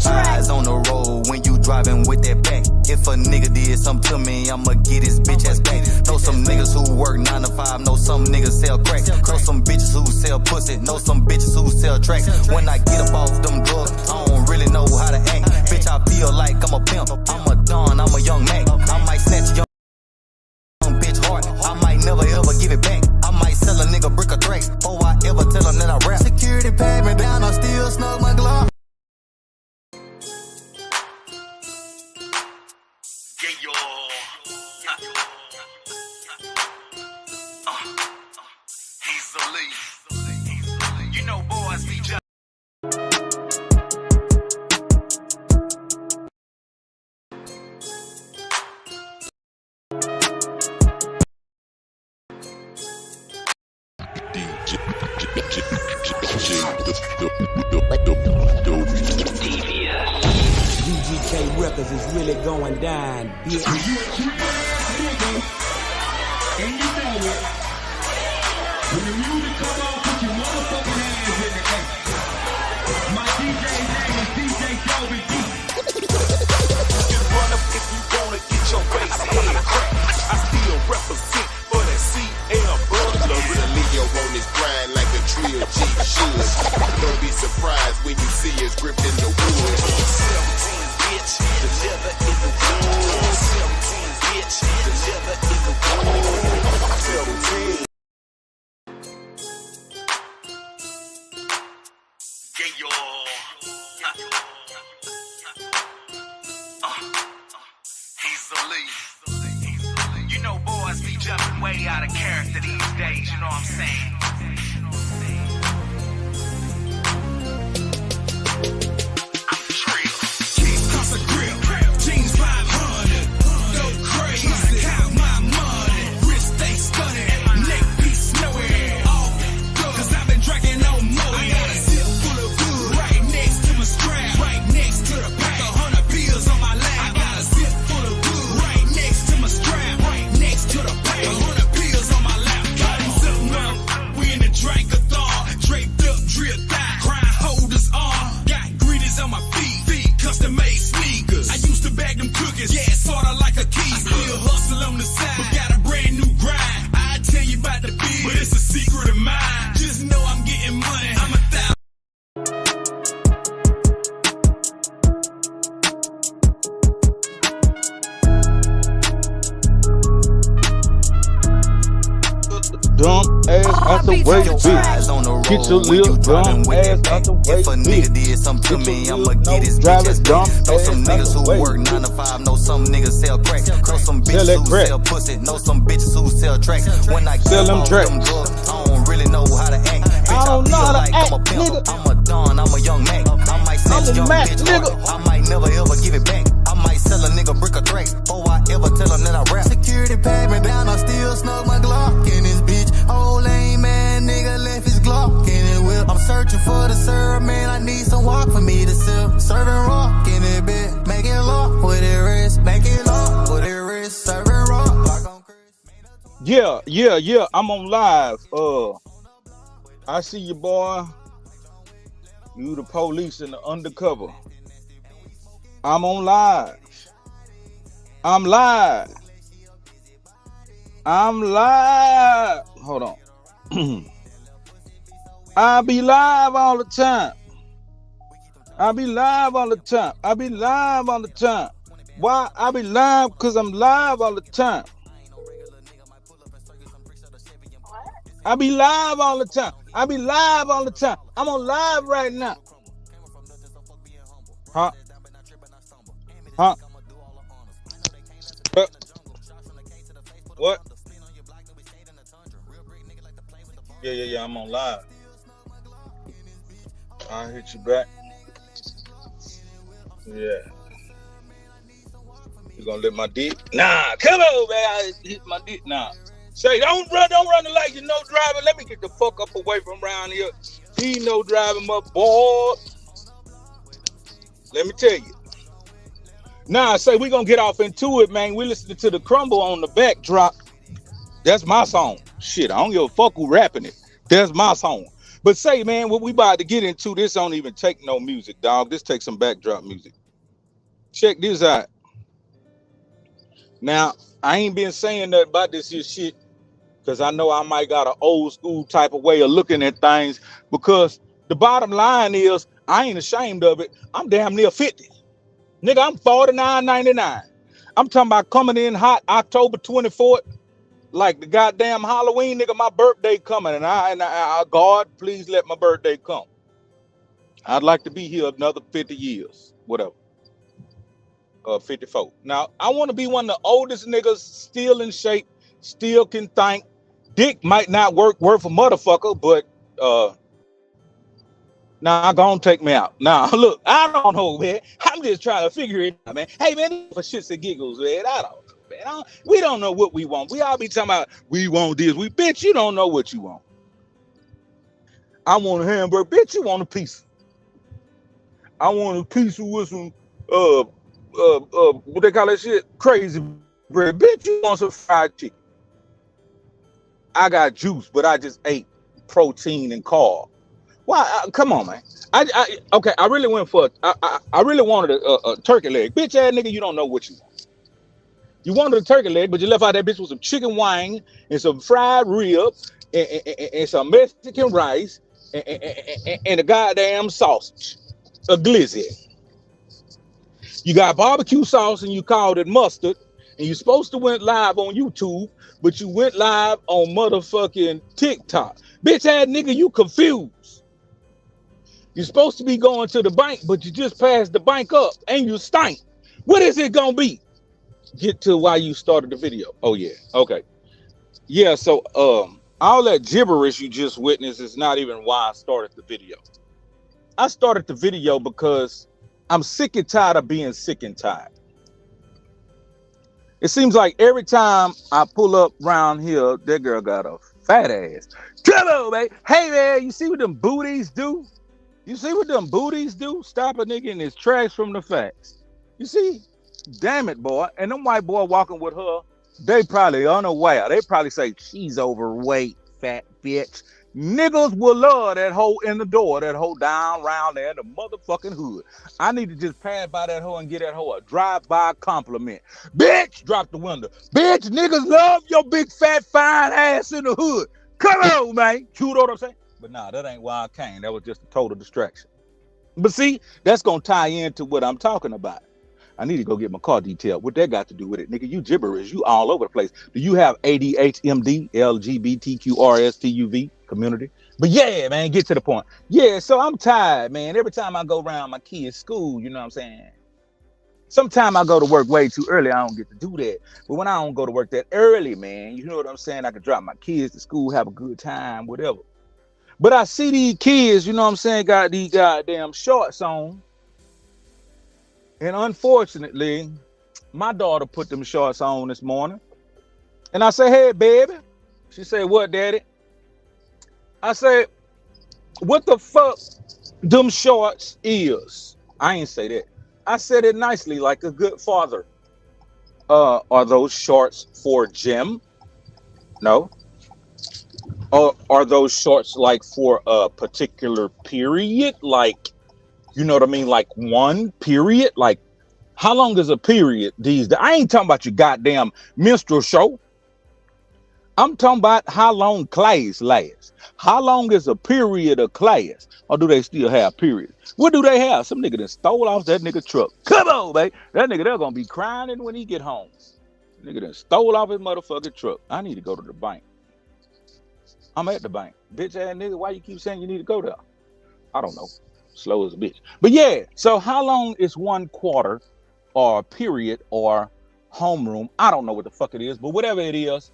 Eyes on the road when you driving with that back. If a nigga did something to me, I'ma get his bitch ass back. Know some niggas who work 9 to 5, know some niggas sell crack. Know some bitches who sell pussy, know some bitches who sell tracks. When I get up off them drugs, I don't really know how to act. Bitch, I feel like I'm a pimp, I'm a don, I'm a young Mac. I might snatch a young bitch heart, I might never ever give it back. I might sell a nigga brick of tracks, before I ever tell him that I rap. Security pat me down, I still snug my glove. He's the lead. You know boys be just UGK Records is really going down, bitch. And you know it. When the music come on, put your motherfucking hands in the air. My DJ's name is DJ Joby D. You can run up if you wanna get your face head cracked. I still represent for that CL brother. Really Leo on his grind like a trio G should. Don't be surprised when you see us gripped in the wood. 17 bitch, deliver in the wood. 17 bitch, deliver in the wood. 17. Yeah, yo. He's the lead. You know boys be jumping way out of character these days, you know what I'm saying? I'm trill. Keep cost a grip. Jeans 500. Go crazy. Count my money. Wrist stay stunning. Neck piece snowy. Off. Cause I've been drinking no more. I got a zip full of good. Right next to my strap. Right next to the pack. 100 pills on my lap. I got a zip full of good. Right next to my strap. Right next to the pack. 100 pills on my lap. Got him something up. We in the drink of thaw. Draped up, drip die. Grind holders on. Got greenies on my feet. Custom made sneakers. I used to bag them cookies. Yeah, sorta like a key. Still hustle on the side. But got a brand new grind. I tell you about the biz, but it's a secret of mine. Just know I'm getting money. I'm 1,000. Dumb ass out the way, bitch. Get your little dumb ass out the way, If a nigga did something to me, I'ma get his drive bitch ass it dumb back. Know some ass niggas out the who way. work 9 to 5, know some niggas sell crack. Know some bitches that who crack. sell pussy, know some bitches who sell tracks. When I Sell get them off tracks. them drugs, I don't really know how to act. Bitch, I don't know feel how to like I'm a act, pimp, nigga. I'm a don, I'm a young Mac. I might snatch I'm a a young Mac, bitch nigga. heart, I might never ever give it back. I might sell a nigga brick of tracks, before I ever tell him that I rap. Security pat me down, I still snug my Glock in this bitch. Old lame man, nigga left his Glock in it whip. I'm searching for the syrup, man, I need some walk for me to sip. Serving rock in it bit, make it lock with it wrist. Make it lock with it wrist, serving rock like on Chris. Yeah. I'm on live. I see you, boy. You the police in the undercover. I'm on live. I'm live. Hold on. I be live all the time. Why? I be live because I'm live all the time. I be live all the time. I'm on live right now. Huh? What? Yeah, I'm on live. I'll hit you back. Yeah. You gonna let my dick? Nah, come on, man. I hit my dick. Nah. Say, don't run it like you know driving. Let me get the fuck up away from around here. He know driving, my boy. Let me tell you. Nah, say we gonna get off into it, man. We listening to the Crumble on the backdrop. That's my song. Shit, I don't give a fuck who rapping it. That's my song. But say, man, what we about to get into, this don't even take no music, dog. This takes some backdrop music. Check this out. Now, I ain't been saying nothing about this here shit because I know I might got an old school type of way of looking at things, because the bottom line is I ain't ashamed of it. I'm damn near 50. Nigga, I'm 49.99. I'm talking about coming in hot October 24th, like the goddamn Halloween, nigga. My birthday coming, and I God, please let my birthday come. I'd like to be here another 50 years, whatever. 54. Now, I want to be one of the oldest niggas, still in shape, still can think. Dick might not work for motherfucker, but nah, gonna take me out. Nah, look, I don't know, man. I'm just trying to figure it out, man. Hey, man, for shits and giggles, man. I don't know, man. We don't know what we want. We all be talking about we want this. We bitch, you don't know what you want. I want a hamburger, bitch. You want a pizza. I want a pizza with some what they call that shit? Crazy bread. Bitch, you want some fried chicken. I got juice, but I just ate protein and carb. Why? Come on, man. Okay. I really went for. I really wanted a turkey leg. Bitch ass nigga, you don't know what you want. You wanted a turkey leg, but you left out that bitch with some chicken wing and some fried rib and some Mexican rice and a goddamn sausage, a glizzy. You got barbecue sauce and you called it mustard, and you're supposed to went live on YouTube, but you went live on motherfucking TikTok. Bitch ass nigga, you confused. You're supposed to be going to the bank, but you just passed the bank up and you stink. What is it gonna be? Get to why you started the video. Oh yeah, okay. Yeah, so all that gibberish you just witnessed is not even why I started the video. I started the video because I'm sick and tired of being sick and tired. It seems like every time I pull up around here, that girl got a fat ass. Hello, man. Hey, man, you see what them booties do? You see what them booties do? Stop a nigga in his tracks from the facts. You see? Damn it, boy. And them white boy walking with her, they probably unaware. They probably say, she's overweight, fat bitch. Niggas will love that hoe in the door, that hoe down around there in the motherfucking hood. I need to just pass by that hoe and get that hoe a drive-by compliment. Bitch, drop the window. Bitch, niggas love your big fat fine ass in the hood. Come on, man. You know what I'm saying? But nah, that ain't why I came. That was just a total distraction. But see, that's gonna tie into what I'm talking about. I need to go get my car detailed. What that got to do with it? Nigga, you gibberish. You all over the place. Do you have ADHMD, LGBTQRSTUV community? But yeah, man, get to the point. Yeah, so I'm tired, man. Every time I go around my kids' school, you know what I'm saying? Sometimes I go to work way too early. I don't get to do that. But when I don't go to work that early, man, you know what I'm saying? I can drop my kids to school, have a good time, whatever. But I see these kids, you know what I'm saying, got these goddamn shorts on. And unfortunately, my daughter put them shorts on this morning. And I say, hey, baby. She said, what, daddy? I said, what the fuck them shorts is? I ain't say that. I said it nicely, like a good father. Are those shorts for gym? No. Or are those shorts like for a particular period? Like, you know what I mean? Like one period? Like, how long is a period these days? I ain't talking about your goddamn minstrel show. I'm talking about how long class lasts. How long is a period of class? Or do they still have periods? What do they have? Some nigga that stole off that nigga truck. Come on, babe. That nigga, they're gonna be crying when he get home. Nigga that stole off his motherfucking truck. I need to go to the bank. I'm at the bank. Bitch ass nigga, why you keep saying you need to go there? I don't know. Slow as a bitch. But yeah, so how long is one quarter or period or homeroom? I don't know what the fuck it is, but whatever it is,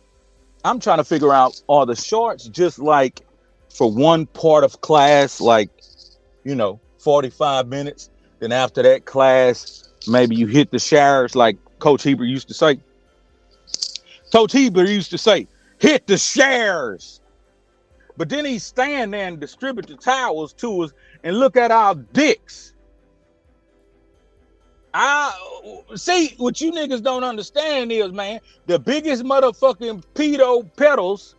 I'm trying to figure out, are the shorts just like for one part of class, like, you know, 45 minutes. Then after that class, maybe you hit the showers like Coach Heber used to say. Coach Heber used to say, hit the showers. But then he stand there and distribute the towels to us and look at our dicks. I see what you niggas don't understand is, man, the biggest motherfucking pedo pedals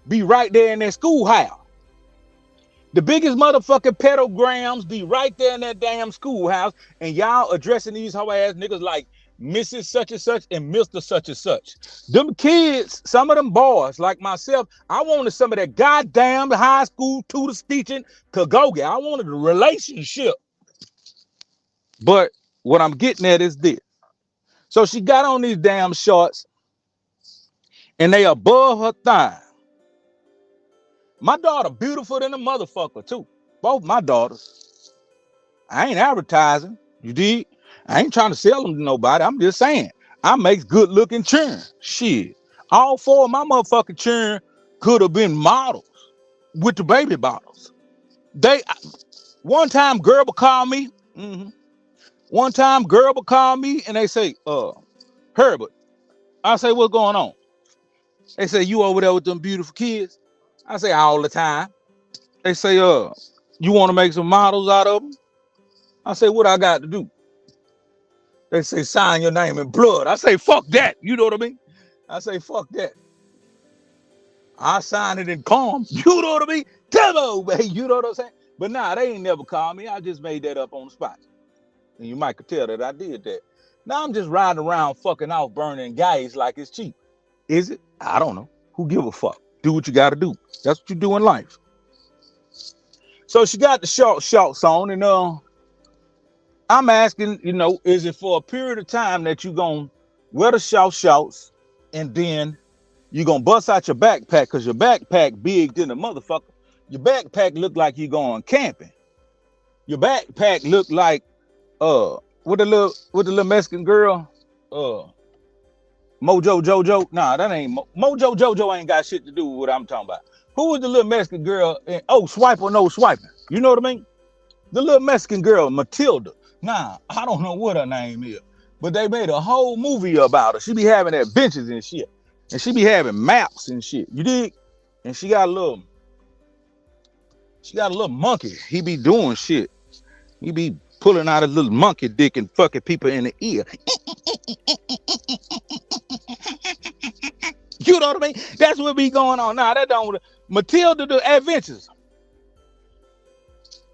be right there in that schoolhouse. The biggest motherfucking pedograms be right there in that damn schoolhouse, and y'all addressing these hoe ass niggas like Mrs. Such and Such and Mr. Such and Such. Them kids, some of them boys like myself, I wanted some of that goddamn high school tutors teaching to go get. I wanted a relationship. But what I'm getting at is this. So she got on these damn shorts, and they above her thigh. My daughter beautiful than a motherfucker too. Both my daughters. I ain't advertising. You dig? I ain't trying to sell them to nobody. I'm just saying. I makes good looking children. Shit. All four of my motherfucking children could have been models with the baby bottles. One time girl would call me. One time girl would call me and they say, Herbert. I say, what's going on? They say, you over there with them beautiful kids? I say, all the time. They say, you want to make some models out of them? I say, what I got to do? They say, sign your name in blood. I say, fuck that. You know what I mean? I say, fuck that. I sign it in calm. You know what I mean? Demo, baby. You know what I'm saying? But nah, they ain't never called me. I just made that up on the spot. And you might could tell that I did that. Now I'm just riding around fucking off burning guys like it's cheap. Is it? I don't know. Who give a fuck? Do what you got to do. That's what you do in life. So she got the shorts on, and I'm asking, is it for a period of time that you gonna wear the shorts, and then you gonna bust out your backpack because your backpack big than a motherfucker. Your backpack look like you going camping. Your backpack look like with the little Mexican girl, Mojo Jojo. Nah, that ain't Mojo Jojo. Ain't got shit to do with what I'm talking about. Who was the little Mexican girl? Swipe or no swiping. You know what I mean? The little Mexican girl, Matilda. Nah, I don't know what her name is, but they made a whole movie about her. She be having adventures and shit, and she be having maps and shit. You dig? And she got a little monkey. He be doing shit. He be pulling out a little monkey dick and fucking people in the ear. You know what I mean? That's what be going on. Nah, that don't. Matilda the Adventures.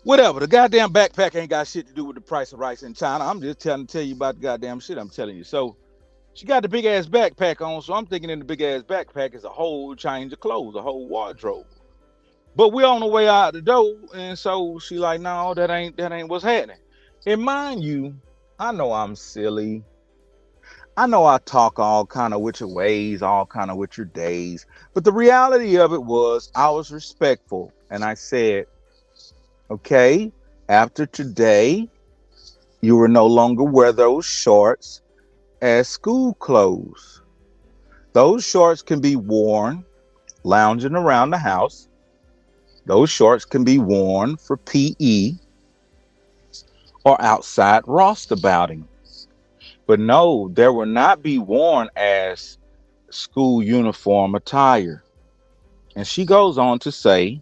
Whatever. The goddamn backpack ain't got shit to do with the price of rice in China. I'm just tell you about the goddamn shit I'm telling you. So she got the big ass backpack on. So I'm thinking in the big ass backpack is a whole change of clothes, a whole wardrobe. But we're on the way out the door, and so she like, no, that ain't what's happening. And mind you, I know I'm silly. I know I talk all kind of with your ways, all kind of with your days. But the reality of it was I was respectful. And I said, okay, after today, you will no longer wear those shorts as school clothes. Those shorts can be worn lounging around the house. Those shorts can be worn for PE or outside roustabouting. But no, there will not be worn as school uniform attire. And she goes on to say,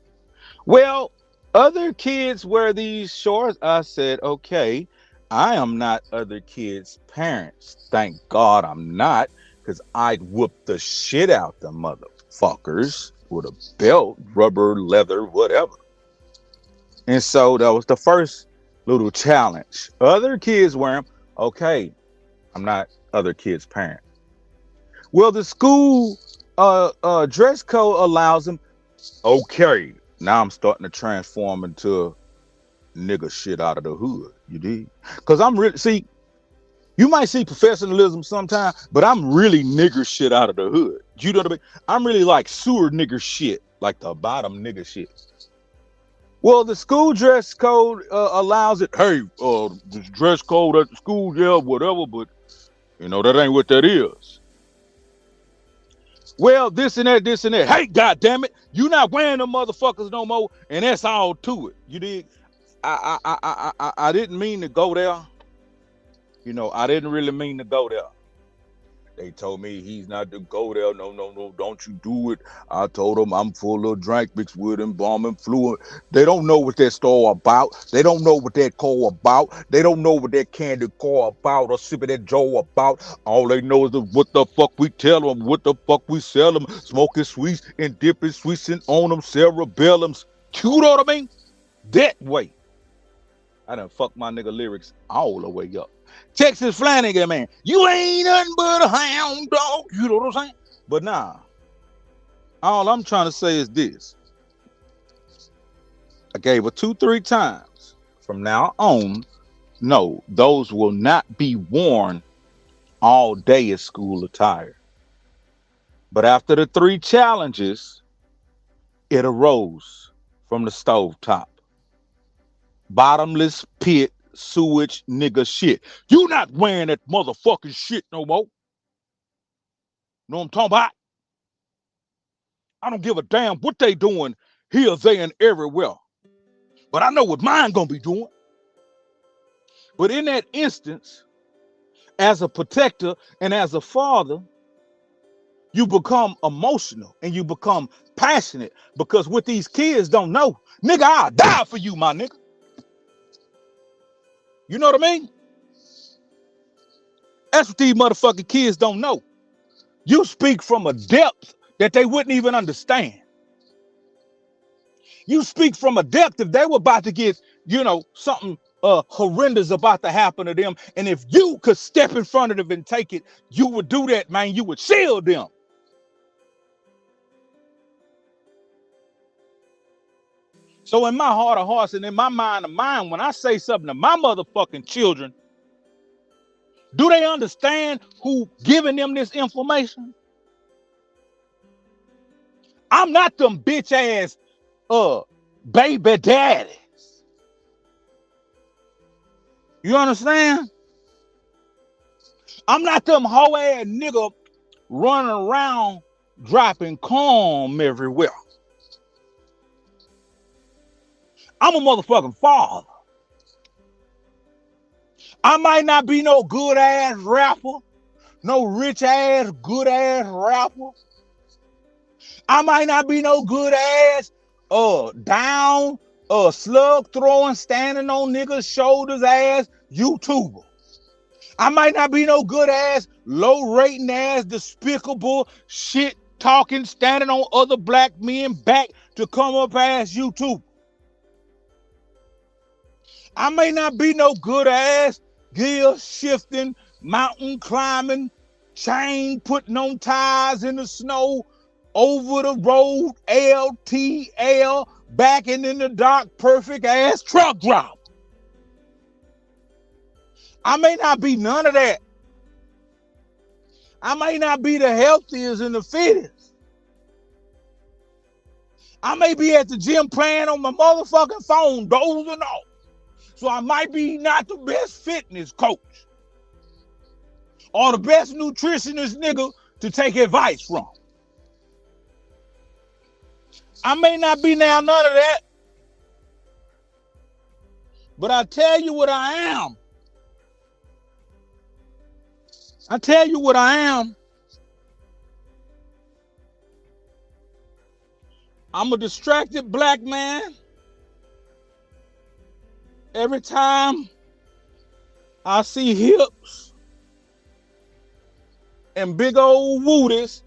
well, other kids wear these shorts. I said, okay, I am not other kids' parents. Thank God I'm not, because I'd whoop the shit out the motherfuckers with a belt, rubber, leather, whatever. And so that was the first little challenge. Other kids wear them. Okay, I'm not other kids' parent. Well, the school dress code allows them. Okay, now I'm starting to transform into nigga shit out of the hood. You dig? Because I'm really, you might see professionalism sometimes, but I'm really nigger shit out of the hood. You know what I mean? I'm really like sewer nigger shit, like the bottom nigger shit. Well, the school dress code allows it. Hey, the dress code at the school, yeah, whatever, but that ain't what that is. Well, this and that. Hey, goddamn it, you not wearing them motherfuckers no more, and that's all to it. You dig? I didn't mean to go there. I didn't really mean to go there. They told me he's not to go there. No, don't you do it. I told them I'm full of drink mixed with embalming fluid. They don't know what that store about. They don't know what that core about. They don't know what that candy core about or sipping that Joe about. All they know is what the fuck we tell them, what the fuck we sell them, smoking sweets and dipping sweets and on them cerebellums. You know what I mean? that way. I done fucked my nigga lyrics all the way up. Texas Flanagan, man, you ain't nothing but a hound dog. You know what I'm saying? But nah, all I'm trying to say is this. I gave her 2-3 times. From now on, no, those will not be worn all day as school attire. But after the 3 challenges, it arose from the stovetop. Bottomless pit sewage nigga shit. You not wearing that motherfucking shit no more. Know what I'm talking about? I don't give a damn what they doing here, there, and everywhere. But I know what mine gonna be doing. But in that instance, as a protector and as a father, you become emotional and you become passionate because what these kids don't know, nigga, I'll die for you, my nigga. You know what I mean? That's what these motherfucking kids don't know. You speak from a depth that they wouldn't even understand. You speak from a depth if they were about to get, something horrendous about to happen to them. And if you could step in front of them and take it, you would do that, man. You would shield them. So in my heart of hearts and in my mind of mind, when I say something to my motherfucking children, do they understand who giving them this information? I'm not them bitch ass baby daddies. You understand? I'm not them hoe ass nigga running around dropping calm everywhere. I'm a motherfucking father. I might not be no good ass rapper, no rich ass, good ass rapper. I might not be no good ass, down, slug throwing, standing on niggas' shoulders ass YouTuber. I might not be no good ass, low rating ass, despicable shit talking, standing on other black men back to come up ass YouTuber. I may not be no good ass, gear shifting, mountain climbing, chain putting on tires in the snow, over the road, LTL, backing in the dark, perfect ass truck driver. I may not be none of that. I may not be the healthiest and the fittest. I may be at the gym playing on my motherfucking phone, dozing off. So I might be not the best fitness coach or the best nutritionist nigga to take advice from. I may not be now none of that. But I tell you what I am. I tell you what I am. I'm a distracted black man. Every time I see hips and big old wooties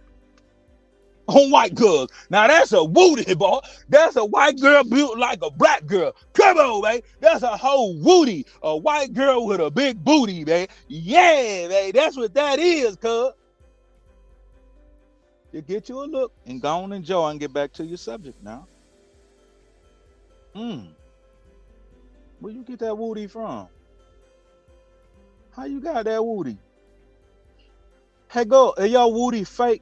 on white girls. Now that's a woody, boy. That's a white girl built like a black girl. Come on, man. That's a whole woody. A white girl with a big booty, man. Yeah, man. That's what that is, cuz. You get you a look and go on and enjoy and get back to your subject now. Where you get that woody from? How you got that woody? Hey, go. Are y'all woody fake?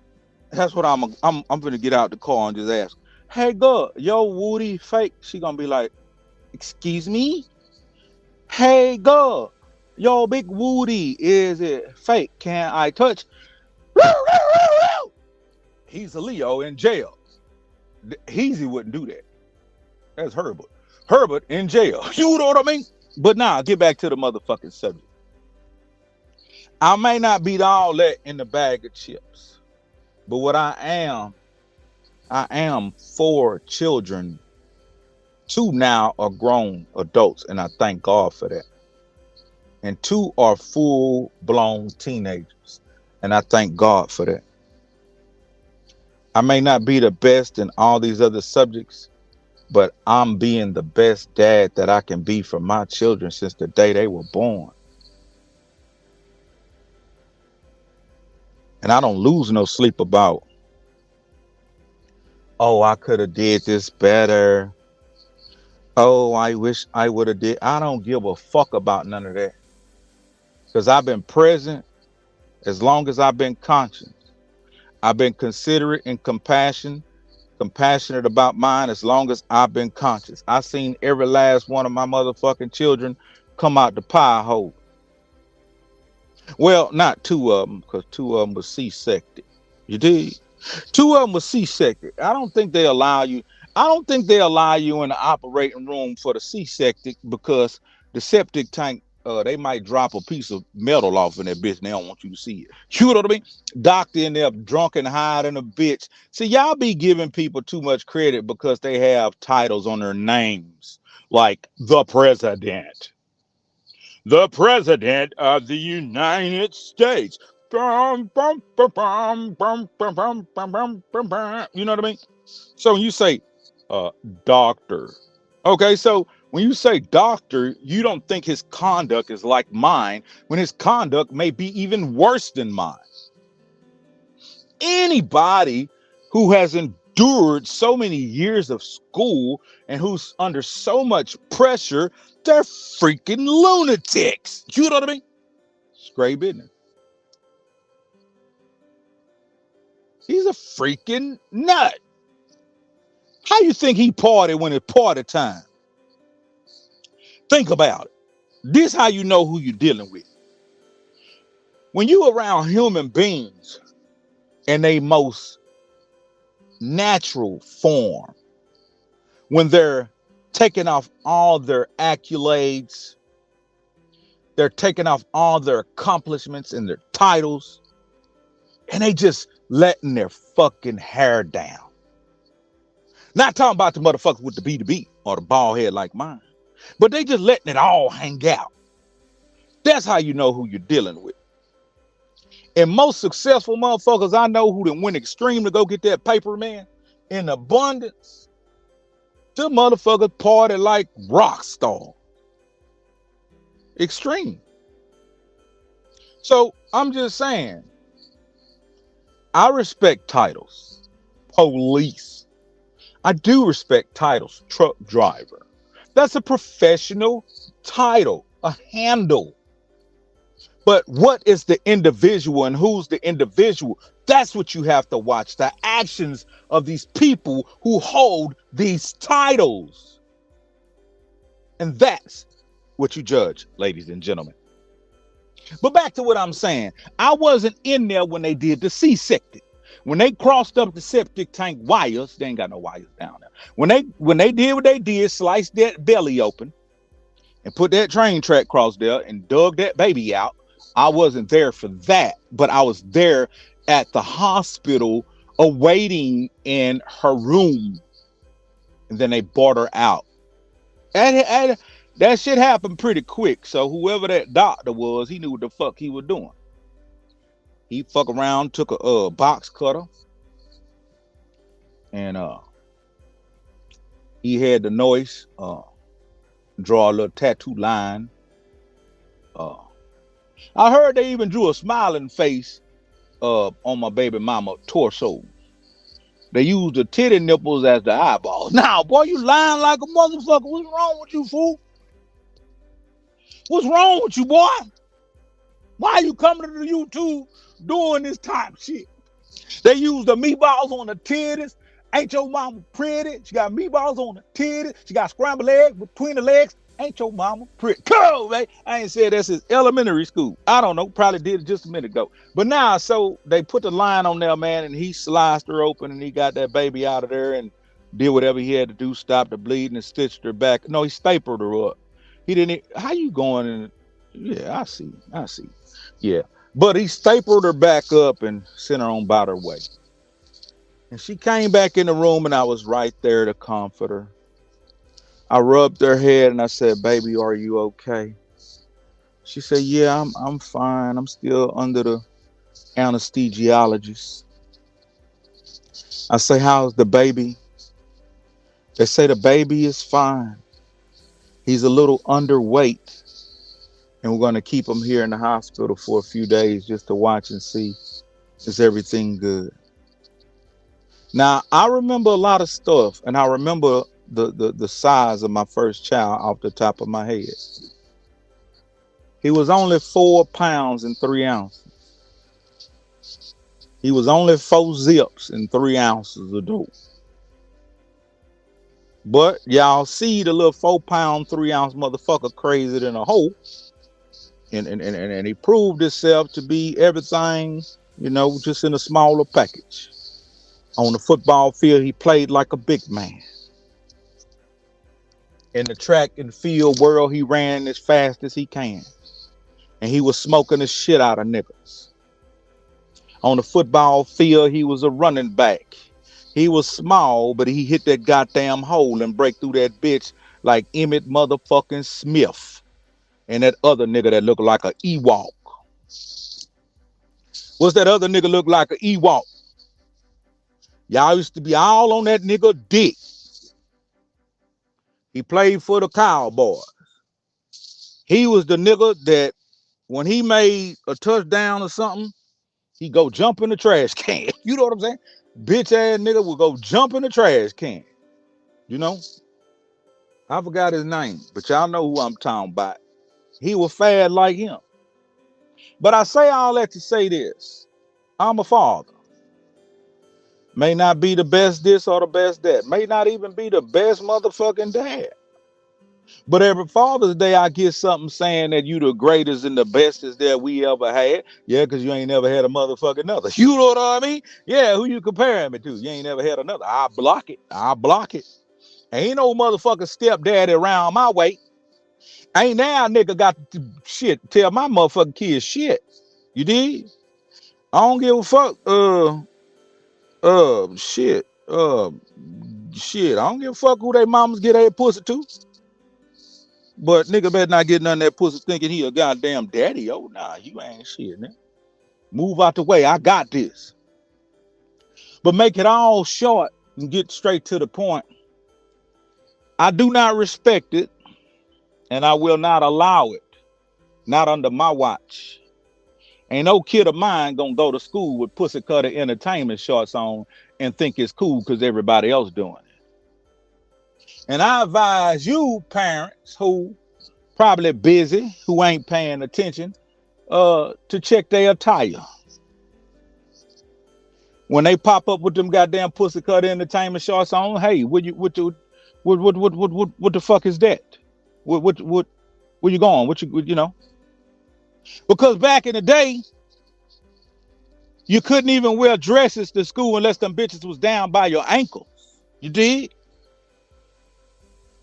That's what I'm gonna get out the car and just ask. Hey, girl, your woody fake? She gonna be like, excuse me? Hey, girl, your big woody, is it fake? Can I touch? He's a Leo in jail. Heezy wouldn't do that. That's Herbert. Herbert in jail. You know what I mean? But now, get back to the motherfucking subject. I may not be all that in the bag of chips, but what I am 4 children. 2 now are grown adults, and I thank God for that. And 2 are full-blown teenagers, and I thank God for that. I may not be the best in all these other subjects, but I'm being the best dad that I can be for my children since the day they were born. And I don't lose no sleep about, oh, I could have did this better. Oh, I wish I would have did. I don't give a fuck about none of that. Because I've been present as long as I've been conscious. I've been considerate and compassionate about mine as long as I've been conscious. I seen every last one of my motherfucking children come out the pie hole. Well, not two of them, because two of them was C-sected. You did. Two of them was C-sected. I don't think they allow you in the operating room for the C-sected because the septic tank, they might drop a piece of metal off in that bitch and they don't want you to see it. You know what I mean? Doctor in there drunk and high than a bitch. See, y'all be giving people too much credit because they have titles on their names, like the president. The president of the United States. You know what I mean? So when you say doctor, okay, so when you say doctor, you don't think his conduct is like mine, when his conduct may be even worse than mine. Anybody who has endured so many years of school and who's under so much pressure, they're freaking lunatics. You know what I mean? Straight business. He's a freaking nut. How you think he partied when it's party time? Think about it. This how you know who you're dealing with. When you around human beings in their most natural form, when they're taking off all their accolades, they're taking off all their accomplishments and their titles, and they just letting their fucking hair down. Not talking about the motherfuckers with the B2B or the bald head like mine, but they just letting it all hang out. That's how you know who you're dealing with. And most successful motherfuckers I know who done went extreme to go get that paper, man, in abundance, the motherfuckers party like rock star. Extreme. So I'm just saying, I respect titles. Police. I do respect titles. Truck driver. That's a professional title, a handle. But what is the individual and who's the individual? That's what you have to watch. The actions of these people who hold these titles. And that's what you judge, ladies and gentlemen. But back to what I'm saying. I wasn't in there when they did the C-sected. When they crossed up the septic tank wires, they ain't got no wires down there. When they did what they did, sliced that belly open and put that train track across there and dug that baby out, I wasn't there for that, but I was there at the hospital awaiting in her room. And then they brought her out. And that shit happened pretty quick. So whoever that doctor was, he knew what the fuck he was doing. He fuck around, took a box cutter, and he had the noise draw a little tattoo line. I heard they even drew a smiling face on my baby mama torso. They used the titty nipples as the eyeballs. Now, boy, you lying like a motherfucker. What's wrong with you, fool? What's wrong with you, boy? Why are you coming to the YouTube doing this type shit? They use the meatballs on the titties. Ain't your mama pretty? She got meatballs on the titties. She got scrambled eggs between the legs. Ain't your mama pretty? Cool, man. I ain't said that since elementary school. I don't know. Probably did it just a minute ago. But now, so they put the line on there, man, and he sliced her open and he got that baby out of there and did whatever he had to do, stop the bleeding and stitched her back. No, he stapled her up. He didn't. How you going? And yeah, I see. Yeah. But he stapled her back up and sent her on about her way. And she came back in the room and I was right there to comfort her. I rubbed her head and I said, "Baby, are you okay?" She said, "Yeah, I'm fine. I'm still under the anesthesiologist." I say, "How's the baby?" They say the baby is fine. He's a little underweight, and we're going to keep him here in the hospital for a few days just to watch and see is everything good. Now, I remember a lot of stuff, and I remember the size of my first child off the top of my head. He was only 4 pounds and 3 ounces. He was only 4 zips and 3 ounces of dope. But y'all see the little 4 pound, 3 ounce motherfucker crazy than a hoe. And he proved himself to be everything, you know, just in a smaller package. On the football field, he played like a big man. In the track and field world, he ran as fast as he can. And he was smoking the shit out of niggas. On the football field, he was a running back. He was small, but he hit that goddamn hole and break through that bitch like Emmett motherfucking Smith. And that other nigga that looked like an Ewok. What's that other nigga look like an Ewok? Y'all used to be all on that nigga dick. He played for the Cowboys. He was the nigga that when he made a touchdown or something, he go jump in the trash can. You know what I'm saying? Bitch ass nigga would go jump in the trash can. You know? I forgot his name, but y'all know who I'm talking about. He was fat like him. But I say all that to say this. I'm a father. May not be the best this or the best that. May not even be the best motherfucking dad. But every Father's Day, I get something saying that you the greatest and the bestest that we ever had. Yeah, because you ain't never had a motherfucking another. You know what I mean? Yeah, who you comparing me to? You ain't never had another. I block it. I block it. Ain't no motherfucking stepdaddy around my way. Ain't now nigga got to shit tell my motherfucking kids shit. You did? I don't give a fuck. Shit. Shit. I don't give a fuck who they mamas get their pussy to. But nigga better not get none of that pussy thinking he a goddamn daddy. Oh, nah, you ain't shit, man. Move out the way. I got this. But make it all short and get straight to the point. I do not respect it, and I will not allow it. Not under my watch. Ain't no kid of mine gonna go to school with pussy cutter entertainment shorts on and think it's cool because everybody else doing it. And I advise you, parents who probably busy, who ain't paying attention, to check their attire. When they pop up with them goddamn pussy cut entertainment shorts on, hey, what the fuck is that? Where you going? What you know? Because back in the day, you couldn't even wear dresses to school unless them bitches was down by your ankles. You did?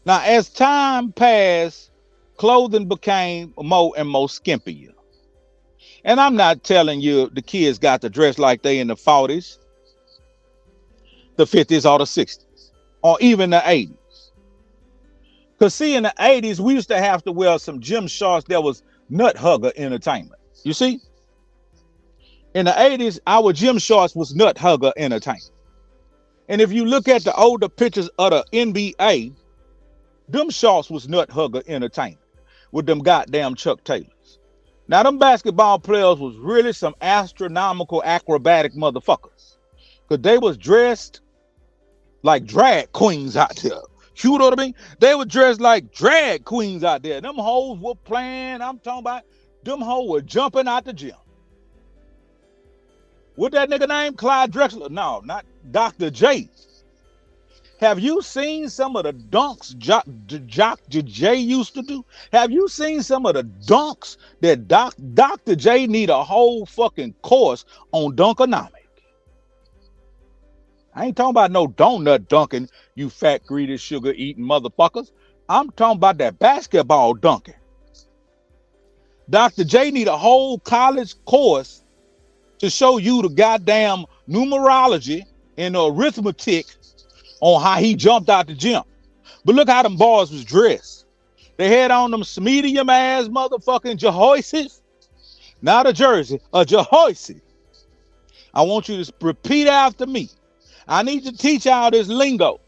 Now, as time passed, clothing became more and more skimpier. And I'm not telling you the kids got to dress like they in the 40s, the 50s, or the 60s, or even the 80s. Because see, in the 80s, we used to have to wear some gym shorts that was nut hugger entertainment. You see? In the 80s, our gym shorts was nut hugger entertainment. And if you look at the older pictures of the NBA, them shorts was nut hugger entertainment with them goddamn Chuck Taylors. Now, them basketball players was really some astronomical acrobatic motherfuckers. Because they was dressed like drag queens out there. You know what I mean? They were dressed like drag queens out there. Them hoes were playing. I'm talking about them hoes were jumping out the gym. What that nigga name? Clyde Drexler? No, not Dr. J. Have you seen some of the dunks Dr. J used to do? Have you seen some of the dunks that Dr. J need a whole fucking course on dunkonomics? I ain't talking about no donut dunking, you fat, greedy, sugar-eating motherfuckers. I'm talking about that basketball dunking. Dr. J need a whole college course to show you the goddamn numerology and the arithmetic on how he jumped out the gym. But look how them boys was dressed. They had on them medium ass motherfucking Jehoises. Not a jersey, a Jehoises. I want you to repeat after me. I need to teach y'all this lingo.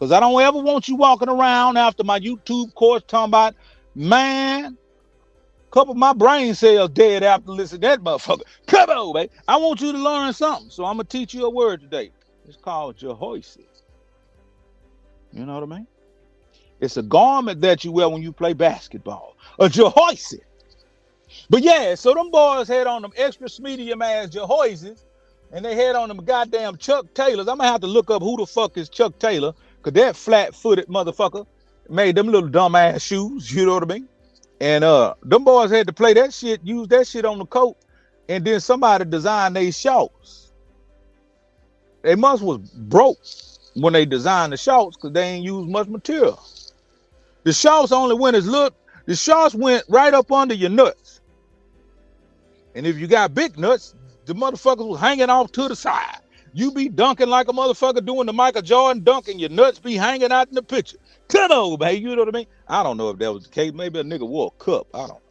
Because I don't ever want you walking around after my YouTube course talking about, man, a couple of my brain cells dead after listening to that motherfucker. Come on, baby. I want you to learn something. So I'm going to teach you a word today. It's called Jehoiasis. You know what I mean? It's a garment that you wear when you play basketball. A Jehoiasis. But yeah, so them boys had on them extra medium ass Jehoiasis, and they had on them goddamn Chuck Taylors. I'm gonna have to look up who the fuck is Chuck Taylor, cause that flat-footed motherfucker made them little dumb ass shoes, you know what I mean? And them boys had to play that shit, use that shit on the coat, and then somebody designed these shorts. They must was broke when they designed the shorts, cause they ain't used much material. The shorts only went as look, the shorts went right up under your nuts. And if you got big nuts, the motherfuckers was hanging off to the side. You be dunking like a motherfucker doing the Michael Jordan dunk, and your nuts be hanging out in the picture. Come on, baby, you know what I mean? I don't know if that was the case. Maybe a nigga wore a cup. I don't know.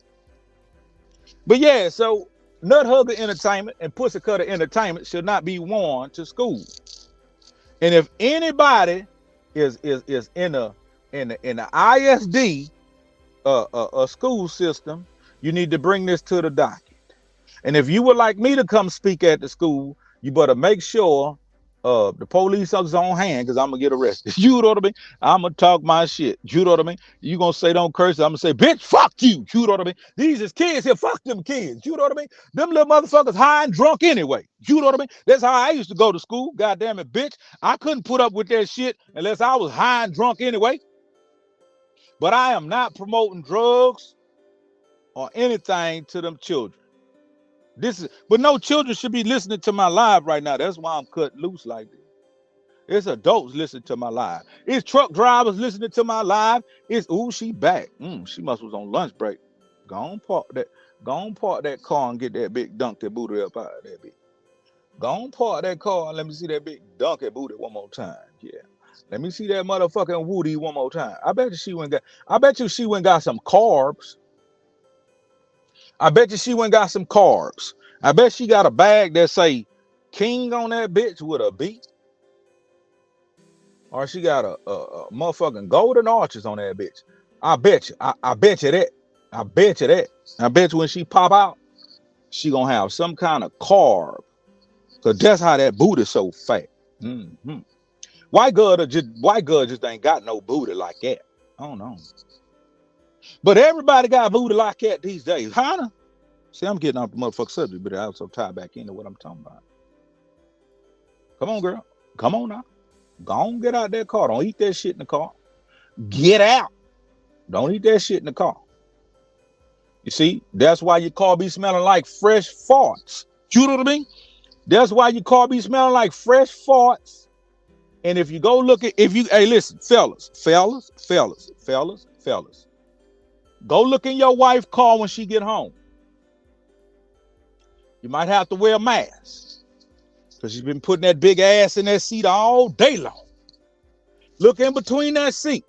But yeah, so nut hugger entertainment and pussy cutter entertainment should not be worn to school. And if anybody is in the ISD a school system, you need to bring this to the docket. And if you would like me to come speak at the school, you better make sure the police is on hand, because I'm going to get arrested. You know what I mean? I'm going to talk my shit. You know what I mean? You going to say don't curse. I'm going to say, bitch, fuck you. You know what I mean? These is kids here. Fuck them kids. You know what I mean? Them little motherfuckers high and drunk anyway. You know what I mean? That's how I used to go to school. God damn it, bitch. I couldn't put up with that shit unless I was high and drunk anyway. But I am not promoting drugs or anything to them children. But no children should be listening to my live right now. That's why I'm cut loose like this. It's adults listening to my live. It's truck drivers listening to my live. It's she back. She must was on lunch break. Go on park that car and get that big dunk that booty up out of that bitch. Go on park that car and let me see that big dunk that booty one more time. Yeah. Let me see that motherfucking Woody one more time. I bet you she went got some carbs. I bet you she went got some carbs. I bet she got a bag that say King on that bitch with a B. Or she got a motherfucking golden arches on that bitch. I bet you. I bet you that. I bet you that. I bet you when she pop out, she gonna have some kind of carb. Cause that's how that booty so fat. Mm-hmm. White girl just ain't got no booty like that. I don't know. But everybody got booty like that these days, huh? See, I'm getting off the motherfucking subject, but I also tie back into what I'm talking about. Come on, girl. Come on now. Go on, get out that car. Don't eat that shit in the car. Get out. Don't eat that shit in the car. You see, that's why your car be smelling like fresh farts. You know what I mean? That's why your car be smelling like fresh farts. And if you go look at, hey, listen, fellas. Go look in your wife's car when she get home. You might have to wear a mask because she's been putting that big ass in that seat all day long. Look in between that seat.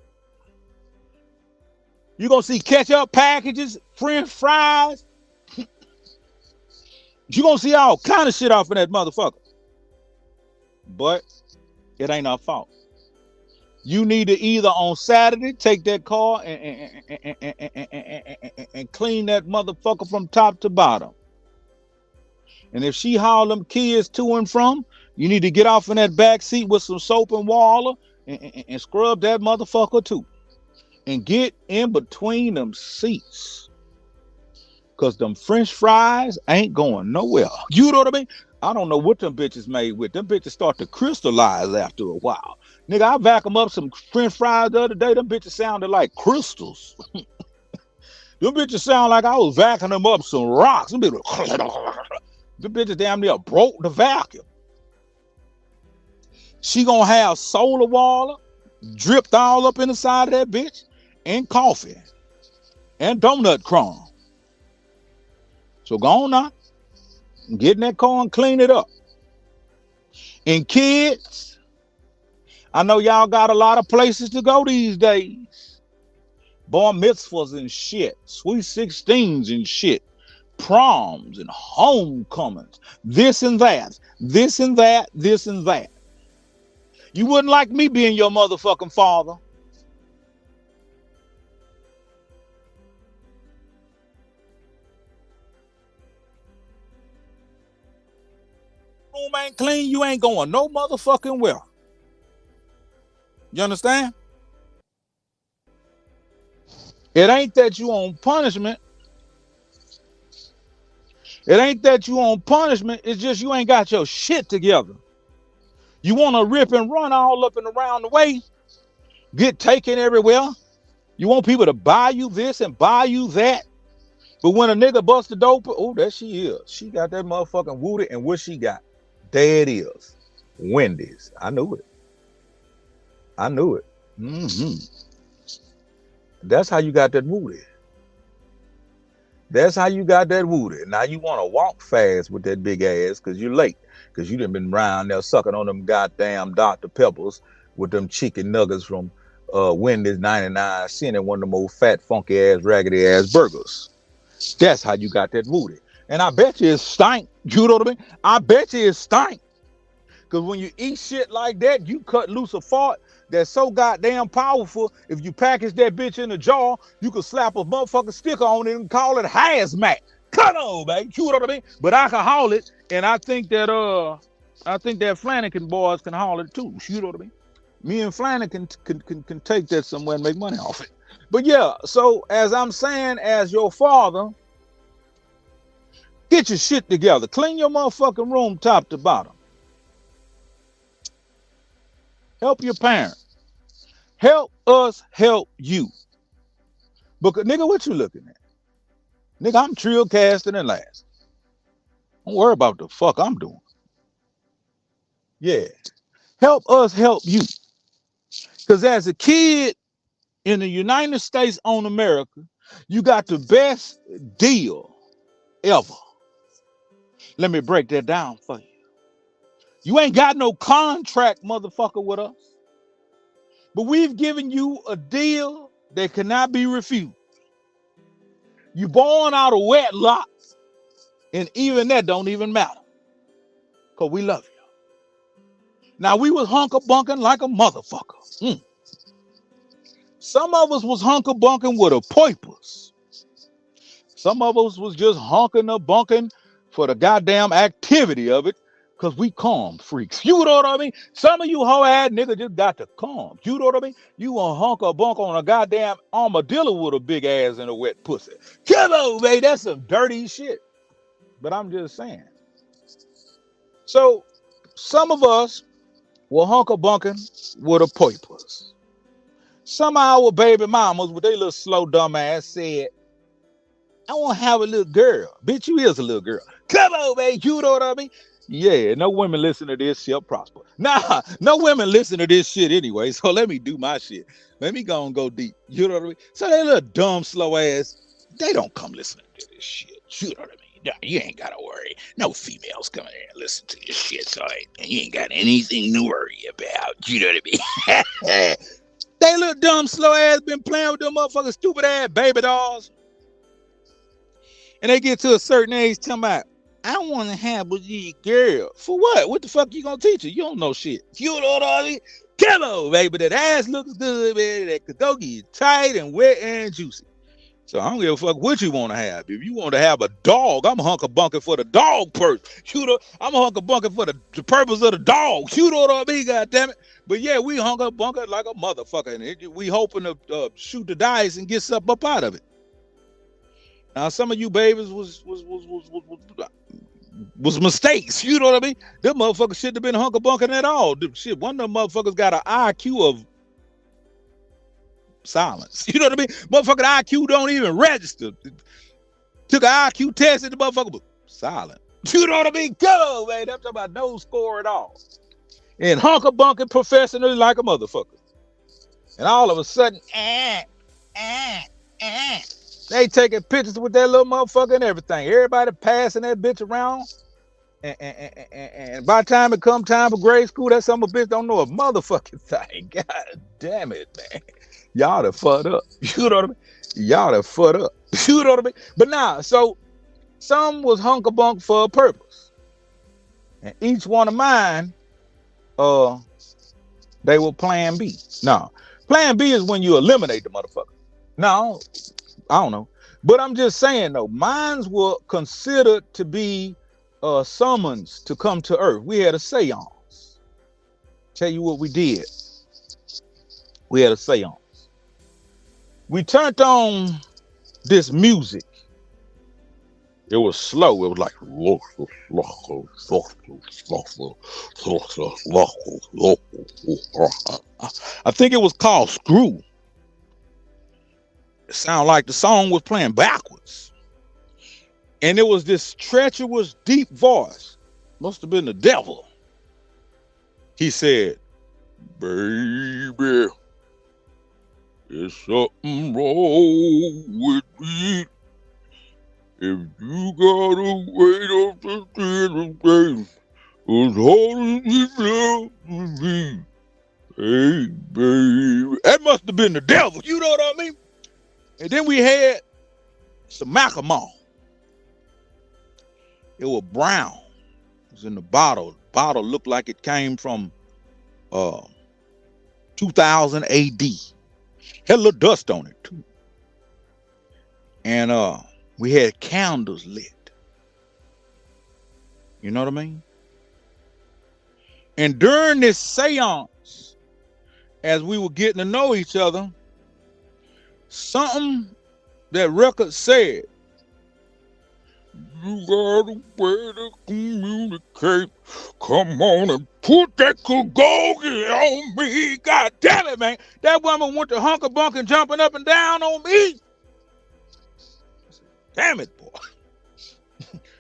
You're going to see ketchup packages, French fries. You're going to see all kind of shit off in that motherfucker. But it ain't our fault. You need to either on Saturday take that car and clean that motherfucker from top to bottom. And if she haul them kids to and from, you need to get off in that back seat with some soap and water and scrub that motherfucker too. And get in between them seats. Because them French fries ain't going nowhere. You know what I mean? I don't know what them bitches made with. Them bitches start to crystallize after a while. Nigga, I vacuumed up some French fries the other day. Them bitches sounded like crystals. Them bitches sound like I was vacuuming up some rocks. Them bitches damn near broke the vacuum. She gonna have soda water dripped all up in the side of that bitch, and coffee, and donut crumb. So go on now. Get in that car and clean it up. And kids, I know y'all got a lot of places to go these days. Bar mitzvahs and shit. Sweet 16s and shit. Proms and homecomings. This and that. This and that. This and that. You wouldn't like me being your motherfucking father. Room ain't clean, you ain't going no motherfucking well. You understand? It ain't that you on punishment. It ain't that you on punishment. It's just you ain't got your shit together. You want to rip and run all up and around the way, get taken everywhere. You want people to buy you this and buy you that. But when a nigga bust the dope, oh, there she is. She got that motherfucking Woody, and what she got? There it is. Wendy's. I knew it. I knew it. That's how you got that Woody. That's how you got that Woody. Now you want to walk fast with that big ass because you're late. Because you done been around there sucking on them goddamn Dr. Peppers with them chicken nuggets from Wendy's 99 cent and one of them old fat, funky ass, raggedy ass burgers. That's how you got that Woody. And I bet you it stank. You know what I mean? I bet you it stank. Because when you eat shit like that, you cut loose a fart that's so goddamn powerful. If you package that bitch in a jar, you could slap a motherfucking sticker on it and call it hazmat. Cut on, baby. You know what I mean? But I can haul it, and I think that Flanagan boys can haul it too. You know what I mean? Me and Flanagan can take that somewhere and make money off it. But yeah, so as I'm saying, as your father, get your shit together. Clean your motherfucking room top to bottom. Help your parents. Help us help you. Because, nigga, what you looking at? Nigga, I'm trill casting and last. Don't worry about the fuck I'm doing. Yeah. Help us help you. Because as a kid in the United States on America, you got the best deal ever. Let me break that down for you. You ain't got no contract, motherfucker, with us. But we've given you a deal that cannot be refused. You born out of wedlock, and even that don't even matter. Because we love you. Now, we was hunker-bunking like a motherfucker. Some of us was hunker-bunking with a purpose. Some of us was just hunking-bunking for the goddamn activity of it. Because we calm freaks. You know what I mean? Some of you hoe-ass niggas just got to calm. You know what I mean? You want to hunk or bunk on a goddamn armadillo with a big ass and a wet pussy. Come on, baby. That's some dirty shit. But I'm just saying. So, some of us were hunker-bunking with a purpose. Some of our baby mamas with their little slow dumb ass said, I want to have a little girl. Bitch, you is a little girl. Come on, baby. You know what I mean? Yeah, no women listen to this shall prosper. Nah, no women listen to this shit anyway. So let me do my shit. Let me go and go deep. You know what I mean? So they little dumb, slow ass, they don't come listening to this shit. You know what I mean? No, you ain't gotta worry. No females come in here and listen to this shit. So you ain't got anything to worry about. You know what I mean? They little dumb, slow ass been playing with them motherfucking stupid ass baby dolls. And they get to a certain age, talking about, I want to have with you, girl. For what? What the fuck you gonna teach her? You don't know shit. You know what I mean? Come on, baby. That ass looks good, baby. That kadogi is tight and wet and juicy. So I don't give a fuck what you want to have. If you want to have a dog, I'm a hunker-bunker for the dog purpose. You know, I'm a hunker-bunker for the purpose of the dog. You know what I mean? God damn it. But yeah, we hunker-bunker like a motherfucker. And we hoping to shoot the dice and get something up out of it. Now, some of you babies was mistakes. You know what I mean? Them motherfuckers shouldn't have been hunker-bunking at all. Shit, one of them motherfuckers got an IQ of silence. You know what I mean? Motherfucking IQ don't even register. Took an IQ test and the motherfucker was silent. You know what I mean? Go, man. I'm talking about no score at all. And hunker-bunking professionally like a motherfucker. And all of a sudden, they taking pictures with that little motherfucker and everything. Everybody passing that bitch around. And by the time it come time for grade school, that some bitch don't know a motherfucking thing. God damn it, man. Y'all done fucked up. You know what I mean? Y'all done fucked up. You know what I mean? But nah, so some was hunker-bunk for a purpose. And each one of mine They were plan B. No. Plan B is when you eliminate the motherfucker. No, I don't know. But I'm just saying though, mines were considered to be summons to come to Earth. We had a seance. Tell you what we did. We had a seance. We turned on this music. It was slow. It was like I think it was called Screw. It sounded like the song was playing backwards. And it was this treacherous, deep voice. Must have been the devil. He said, baby, there's something wrong with me. If you gotta wait up to the end of the day, it's holding me love with me. Hey, baby. That must have been the devil. You know what I mean? And then we had some Macklemore. It was brown. It was in the bottle. The bottle looked like it came from 2000 AD. Had a little dust on it too. And we had candles lit. You know what I mean? And during this seance, as we were getting to know each other, something that record said, you got a way to communicate. Come on and put that Kugogi on me. God damn it, man. That woman went to hunker bunker jumping up and down on me. Damn it, boy.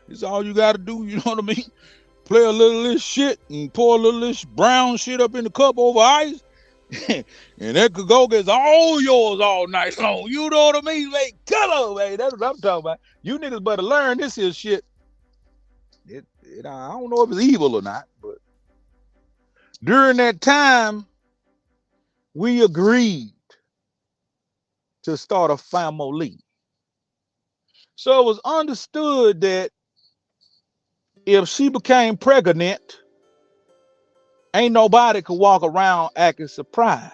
It's all you got to do, you know what I mean? Play a little of this shit and pour a little of this brown shit up in the cup over ice. And that Kugogi is all yours all night long. You know what I mean? Like, color, man. That's what I'm talking about. You niggas better learn this here shit. I don't know if it's evil or not, but during that time, we agreed to start a family. So it was understood that if she became pregnant, ain't nobody could walk around acting surprised.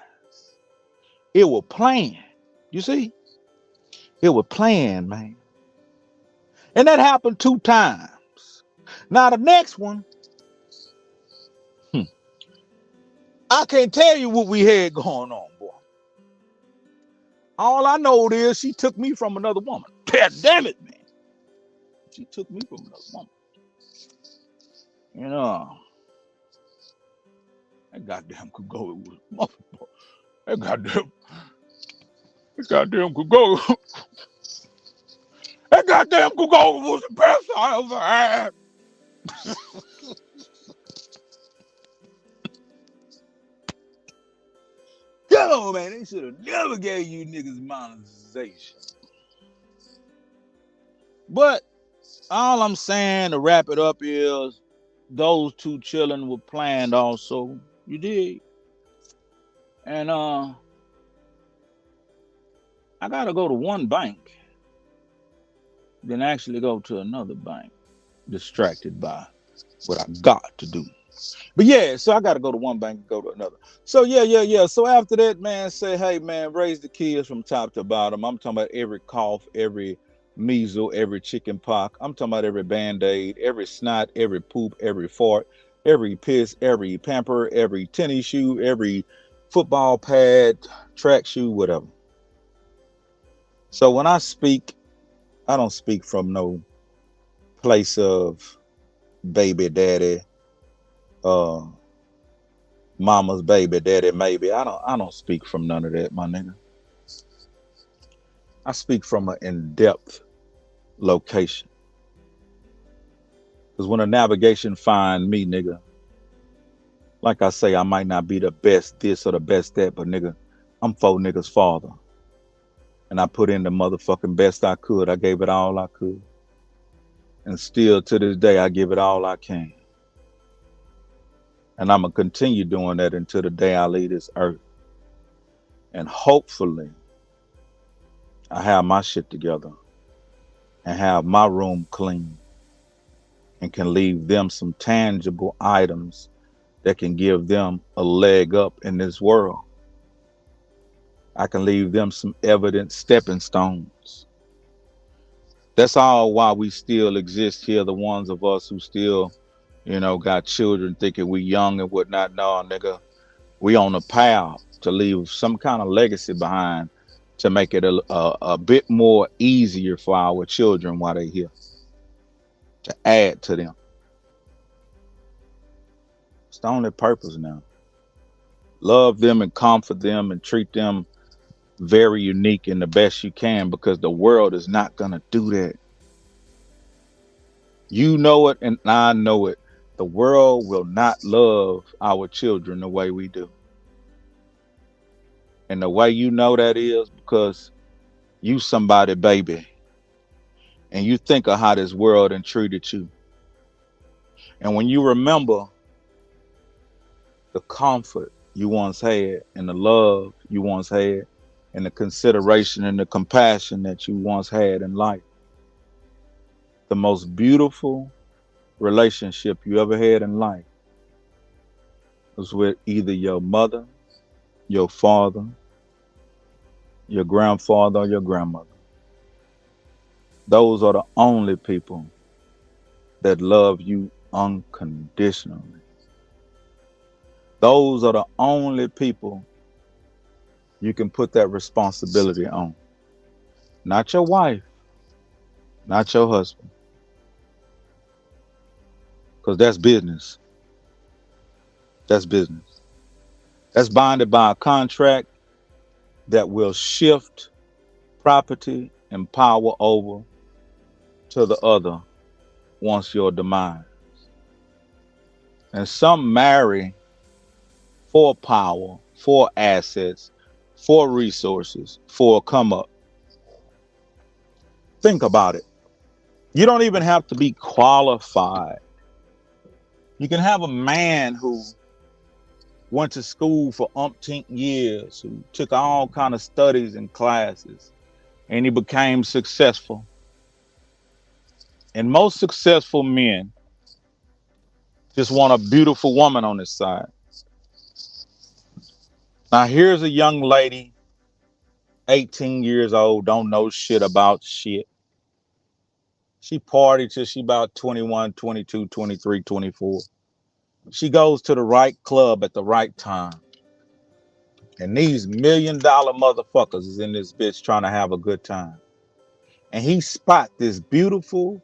It was planned. You see? It was planned, man. And that happened 2 times. Now the next one, I can't tell you what we had going on, boy. All I know is she took me from another woman. God damn it, man. She took me from another woman. You know, that goddamn could go with motherfucker. That goddamn could go. That goddamn could go was the best I ever had. Come on, man. They should have never gave you niggas monetization. But all I'm saying to wrap it up is those 2 children were planned also. You did. And I gotta go to one bank, then actually go to another bank, distracted by what I got to do. But yeah, so I gotta go to one bank and go to another. So yeah. So after that, man, say, hey man, raise the kids from top to bottom. I'm talking about every cough, every measles, every chicken pox. I'm talking about every Band-Aid, every snot, every poop, every fart, every piss, every pamper, every tennis shoe, every football pad, track shoe, whatever. So when I speak, I don't speak from no place of baby daddy, mama's baby daddy, maybe. I don't speak from none of that, my nigga. I speak from an in-depth location. Because when a navigation find me, nigga, like I say, I might not be the best this or the best that, but nigga, I'm 4 niggas' father. And I put in the motherfucking best I could. I gave it all I could. And still to this day, I give it all I can. And I'm going to continue doing that until the day I leave this earth. And hopefully, I have my shit together and have my room clean and can leave them some tangible items that can give them a leg up in this world. I can leave them some evident stepping stones. That's all why we still exist here, the ones of us who still, got children thinking we young and whatnot. No, nigga, we on a path to leave some kind of legacy behind to make it a bit more easier for our children while they're here, to add to them. It's the only purpose now. Love them and comfort them and treat them very unique in the best you can, because the world is not going to do that. You know it and I know it. The world will not love our children the way we do. And the way you know that is because you somebody, baby. And you think of how this world and treated you. And when you remember the comfort you once had and the love you once had and the consideration and the compassion that you once had in life, the most beautiful relationship you ever had in life was with either your mother, your father, your grandfather, or your grandmother. Those are the only people that love you unconditionally. Those are the only people you can put that responsibility on. Not your wife, not your husband. Because that's business. That's business. That's bonded by a contract that will shift property and power over to the other once your demise. And some marry for power, for assets, for resources, for a come up. Think about it. You don't even have to be qualified. You can have a man who went to school for umpteen years, who took all kind of studies and classes, and he became successful. And most successful men just want a beautiful woman on his side. Now here's a young lady, 18 years old, don't know shit about shit. She partied till she about 21, 22, 23, 24. She goes to the right club at the right time. And these $1 million motherfuckers is in this bitch trying to have a good time. And he spot this beautiful,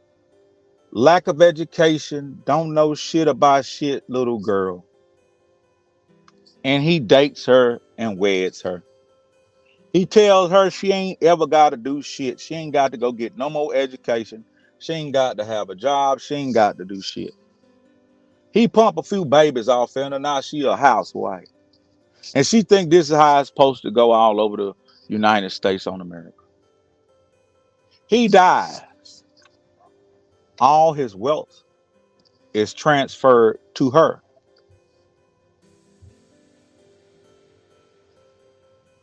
lack of education, don't know shit about shit little girl. And he dates her and weds her. He tells her she ain't ever got to do shit. She ain't got to go get no more education. She ain't got to have a job. She ain't got to do shit. He pump a few babies off in her. Now she a housewife. And she think this is how it's supposed to go all over the United States on America. He dies. All his wealth is transferred to her.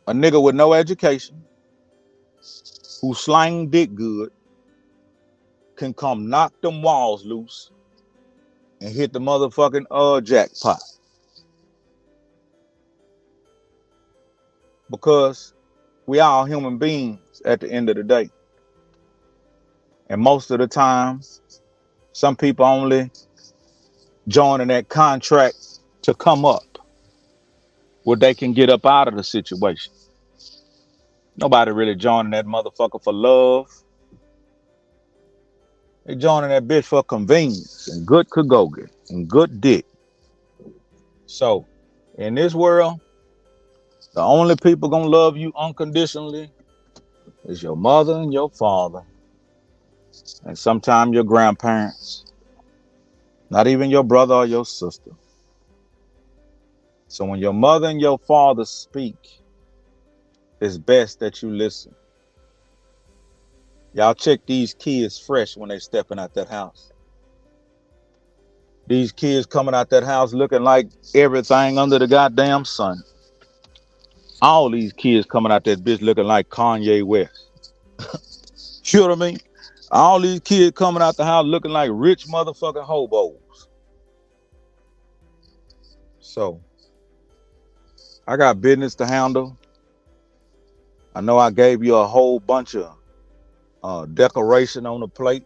A nigga with no education, who slang dick good, can come knock them walls loose and hit the motherfucking jackpot. Because we all human beings at the end of the day. And most of the time, some people only joining that contract to come up where they can get up out of the situation. Nobody really joining that motherfucker for love. They joining that bitch for convenience and good kagoga and good dick. So, in this world, the only people gonna love you unconditionally is your mother and your father. And sometimes your grandparents. Not even your brother or your sister. So when your mother and your father speak, it's best that you listen. Y'all check these kids fresh when they stepping out that house. These kids coming out that house looking like everything under the goddamn sun. All these kids coming out that bitch looking like Kanye West. You know what I mean? All these kids coming out the house looking like rich motherfucking hobos. So I got business to handle. I know I gave you a whole bunch of decoration on the plate,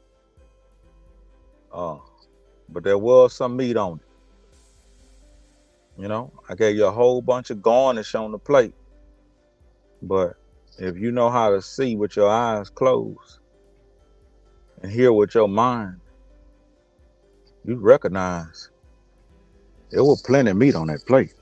but there was some meat on it. You know, I gave you a whole bunch of garnish on the plate, but if you know how to see with your eyes closed and hear with your mind, you recognize there was plenty of meat on that plate.